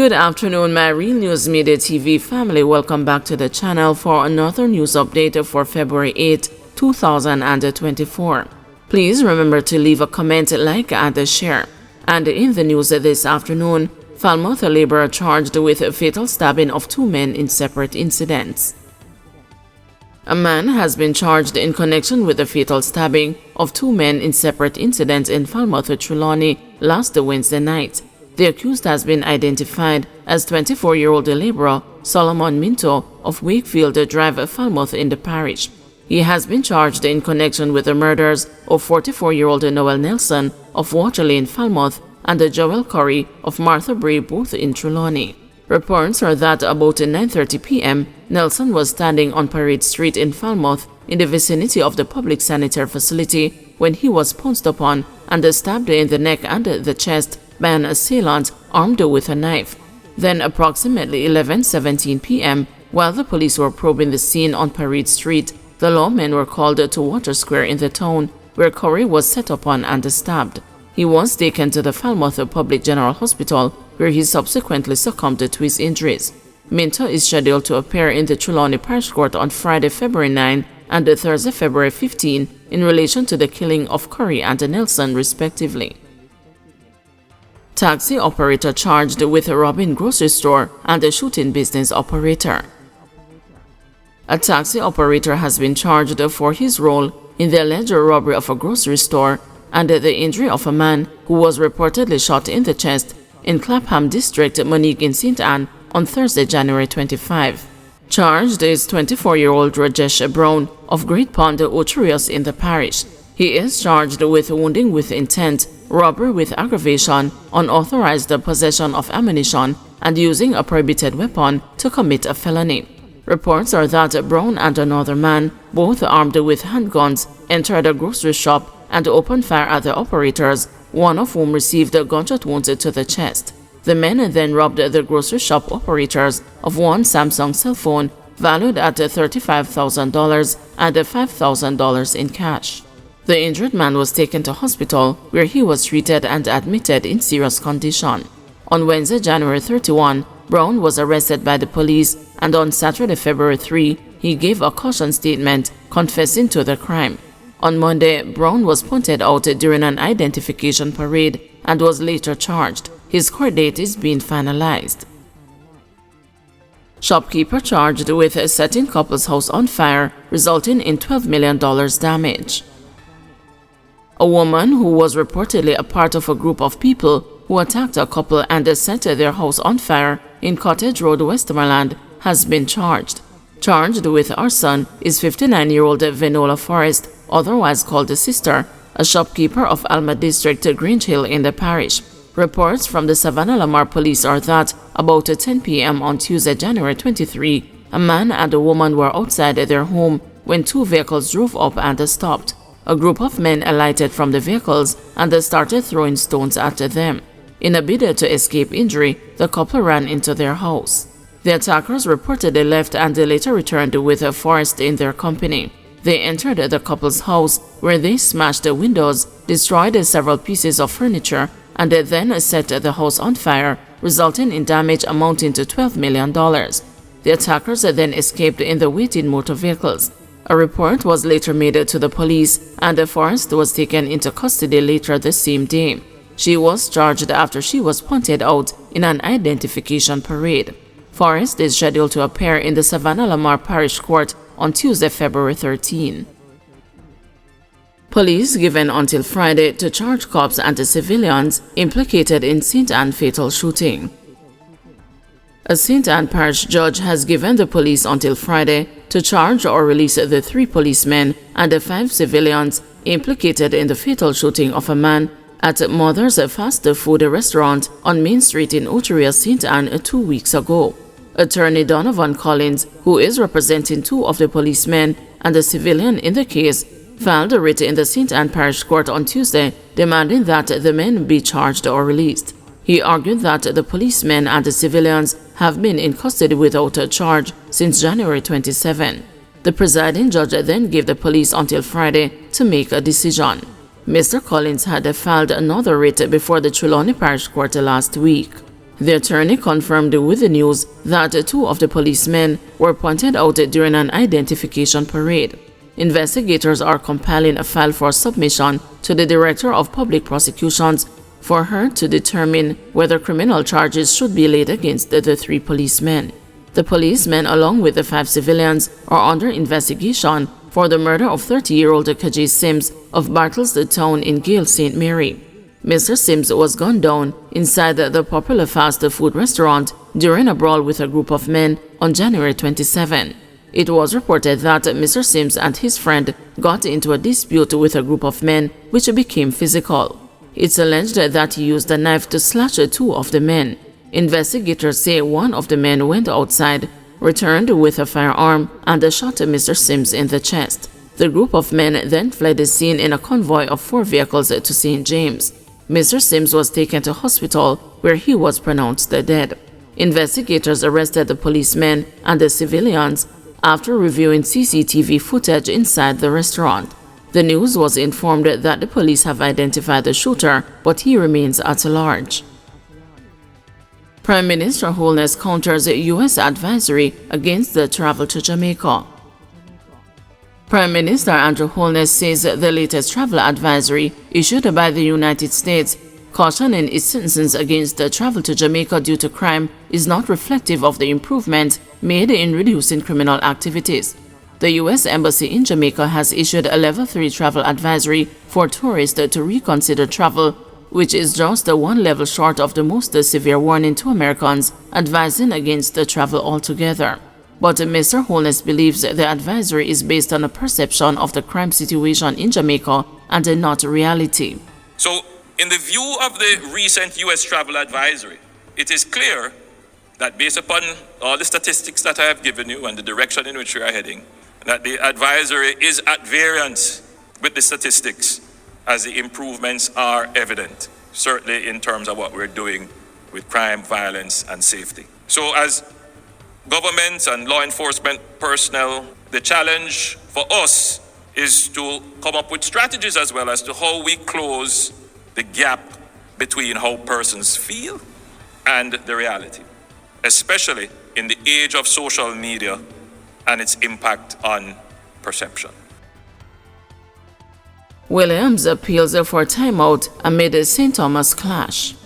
Good afternoon, my Real News Media TV family. Welcome back to the channel for another news update for February 8, 2024. Please remember to leave a comment, like, and share. And in the news this afternoon, Falmouth laborer charged with a fatal stabbing of two men in separate incidents. A man has been charged in connection with the fatal stabbing of two men in separate incidents in Falmouth, Trelawney last Wednesday night. The accused has been identified as 24-year-old laborer Solomon Minto of Wakefield Drive, Falmouth in the parish. He has been charged in connection with the murders of 44-year-old Noel Nelson of Water Lane, Falmouth, and Joel Curry of Martha Bray, both in Trelawney. Reports are that about 9:30 p.m., Nelson was standing on Parade Street in Falmouth in the vicinity of the public sanitary facility when he was pounced upon and stabbed in the neck and the chest by an assailant armed with a knife. Then approximately 11:17 p.m., while the police were probing the scene on Parade Street, the lawmen were called to Water Square in the town, where Curry was set upon and stabbed. He was taken to the Falmouth Public General Hospital, where he subsequently succumbed to his injuries. Minto is scheduled to appear in the Trelawney Parish Court on Friday, February 9 and Thursday, February 15 in relation to the killing of Curry and Nelson, respectively. Taxi operator charged with robbing grocery store and a shooting business operator. A taxi operator has been charged for his role in the alleged robbery of a grocery store and the injury of a man who was reportedly shot in the chest in Clapham District, Monique in St. Anne on Thursday, January 25. Charged is 24-year-old Rajesh Brown of Great Pond, Ocherius in the parish. He is charged with wounding with intent, robbery with aggravation, unauthorized possession of ammunition, and using a prohibited weapon to commit a felony. Reports are that Brown and another man, both armed with handguns, entered a grocery shop and opened fire at the operators, one of whom received gunshot wounds to the chest. The men then robbed the grocery shop operators of one Samsung cell phone valued at $35,000 and $5,000 in cash. The injured man was taken to hospital, where he was treated and admitted in serious condition. On Wednesday, January 31, Brown was arrested by the police, and on Saturday, February 3, he gave a caution statement confessing to the crime. On Monday, Brown was pointed out during an identification parade and was later charged. His court date is being finalized. Shopkeeper charged with setting couple's house on fire, resulting in $12 million damage. A woman who was reportedly a part of a group of people who attacked a couple and set their house on fire in Cottage Road, Westmoreland, has been charged. Charged with arson is 59-year-old Venola Forrest, otherwise called the Sister, a shopkeeper of Alma District, Grange Hill in the parish. Reports from the Savannah Lamar police are that about 10 p.m. on Tuesday, January 23, a man and a woman were outside their home when two vehicles drove up and stopped. A group of men alighted from the vehicles and started throwing stones at them. In a bid to escape injury, the couple ran into their house. The attackers reportedly left and later returned with a Forrest in their company. They entered the couple's house, where they smashed the windows, destroyed several pieces of furniture, and then set the house on fire, resulting in damage amounting to $12 million. The attackers then escaped in the waiting motor vehicles. A report was later made to the police, and Forrest was taken into custody later the same day. She was charged after she was pointed out in an identification parade. Forrest is scheduled to appear in the Savannah Lamar Parish Court on Tuesday, February 13. Police given until Friday to charge cops and civilians implicated in St. Anne fatal shooting. A St. Anne Parish judge has given the police until Friday to charge or release the 3 policemen and the 5 civilians implicated in the fatal shooting of a man at Mother's fast food restaurant on Main Street in Ocherius, St. Anne 2 weeks ago. Attorney Donovan Collins, who is representing 2 of the policemen and the civilian in the case, filed a writ in the St. Anne Parish Court on Tuesday demanding that the men be charged or released. He argued that the policemen and the civilians have been in custody without a charge since January 27. The presiding judge then gave the police until Friday to make a decision. Mr. Collins had filed another writ before the Trelawney Parish Court last week. The attorney confirmed with the news that two of the policemen were pointed out during an identification parade. Investigators are compiling a file for submission to the Director of Public Prosecutions for her to determine whether criminal charges should be laid against the three policemen. The policemen, along with the 5 civilians, are under investigation for the murder of 30-year-old Kajay Sims of Bartlesden Town in Gale St. Mary. Mr. Sims was gunned down inside the popular fast food restaurant during a brawl with a group of men on January 27. It was reported that Mr. Sims and his friend got into a dispute with a group of men which became physical. It's alleged that he used a knife to slash 2 of the men. Investigators say one of the men went outside, returned with a firearm, and shot Mr. Sims in the chest. The group of men then fled the scene in a convoy of 4 vehicles to St. James. Mr. Sims was taken to hospital where he was pronounced dead. Investigators arrested the policemen and the civilians after reviewing CCTV footage inside the restaurant. The news was informed that the police have identified the shooter, but he remains at large. Prime Minister Holness counters U.S. advisory against the travel to Jamaica. Prime Minister Andrew Holness says the latest travel advisory issued by the United States cautioning its citizens against the travel to Jamaica due to crime is not reflective of the improvements made in reducing criminal activities. The U.S. Embassy in Jamaica has issued a Level 3 travel advisory for tourists to reconsider travel, which is just one level short of the most severe warning to Americans advising against the travel altogether. But Mr. Holness believes the advisory is based on a perception of the crime situation in Jamaica and not reality. So, in the view of the recent U.S. travel advisory, it is clear that based upon all the statistics that I have given you and the direction in which we are heading, that the advisory is at variance with the statistics as the improvements are evident, certainly in terms of what we're doing with crime, violence, and safety. So as governments and law enforcement personnel, the challenge for us is to come up with strategies as well as to how we close the gap between how persons feel and the reality, especially in the age of social media and its impact on perception. Williams appeals for timeout amid St. Thomas clash.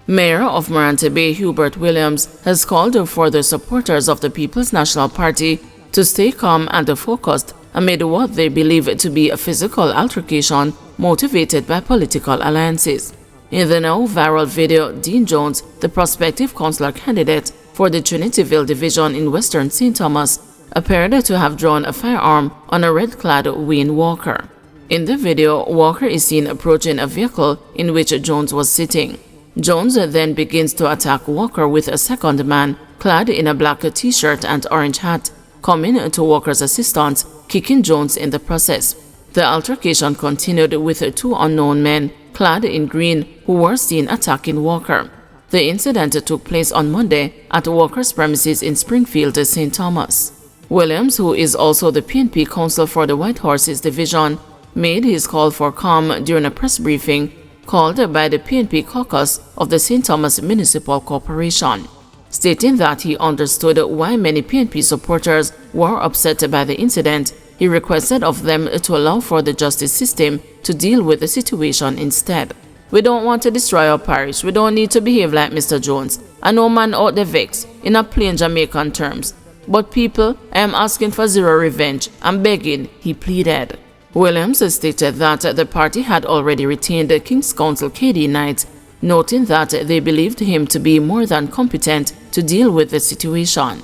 Mayor of Morante Bay Hubert Williams has called for the supporters of the People's National Party to stay calm and focused amid what they believe to be a physical altercation motivated by political alliances. In the now viral video, Dean Jones, the prospective councillor candidate for the Trinityville division in Western St. Thomas, appeared to have drawn a firearm on a red-clad Wayne Walker. In the video, Walker is seen approaching a vehicle in which Jones was sitting. Jones then begins to attack Walker with a second man clad in a black t-shirt and orange hat, coming to Walker's assistance, kicking Jones in the process. The altercation continued with 2 unknown men clad in green who were seen attacking Walker. The incident took place on Monday at Walker's premises in Springfield, St. Thomas. Williams, who is also the PNP counsel for the White Horses division, made his call for calm during a press briefing called by the PNP caucus of the St. Thomas Municipal Corporation, stating that he understood why many PNP supporters were upset by the incident. He requested of them to allow for the justice system to deal with the situation instead. We don't want to destroy our parish. We don't need to behave like Mr. Jones. I know man out the vex, in a plain Jamaican terms. But people, I am asking for zero revenge. I'm begging, he pleaded. Williams stated that the party had already retained King's Counsel KD Knight, noting that they believed him to be more than competent to deal with the situation.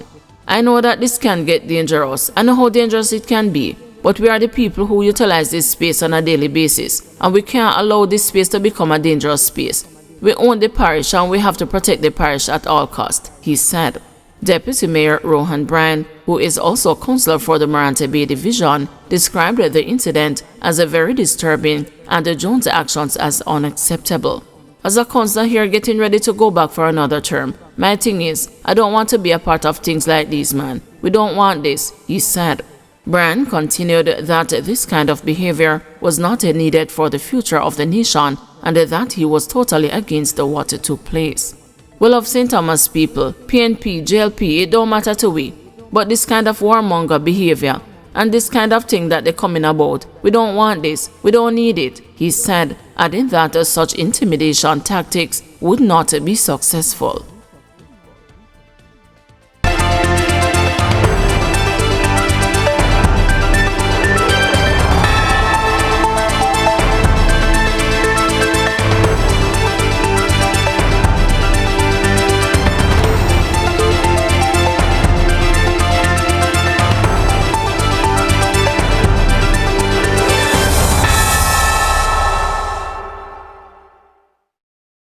I know that this can get dangerous. I know how dangerous it can be. But we are the people who utilize this space on a daily basis, and we can't allow this space to become a dangerous space. We own the parish and we have to protect the parish at all costs, he said. Deputy Mayor Rohan Bryan, who is also councillor for the Morante Bay Division, described the incident as a very disturbing and the Jones' actions as unacceptable. As a councillor here getting ready to go back for another term, my thing is, I don't want to be a part of things like these, man. We don't want this, he said. Bryan continued that this kind of behavior was not needed for the future of the nation and that he was totally against what took place. We love St. Thomas people, PNP, JLP, it don't matter to we. But this kind of warmonger behavior and this kind of thing that they're coming about, we don't want this, we don't need it, he said, adding that such intimidation tactics would not be successful.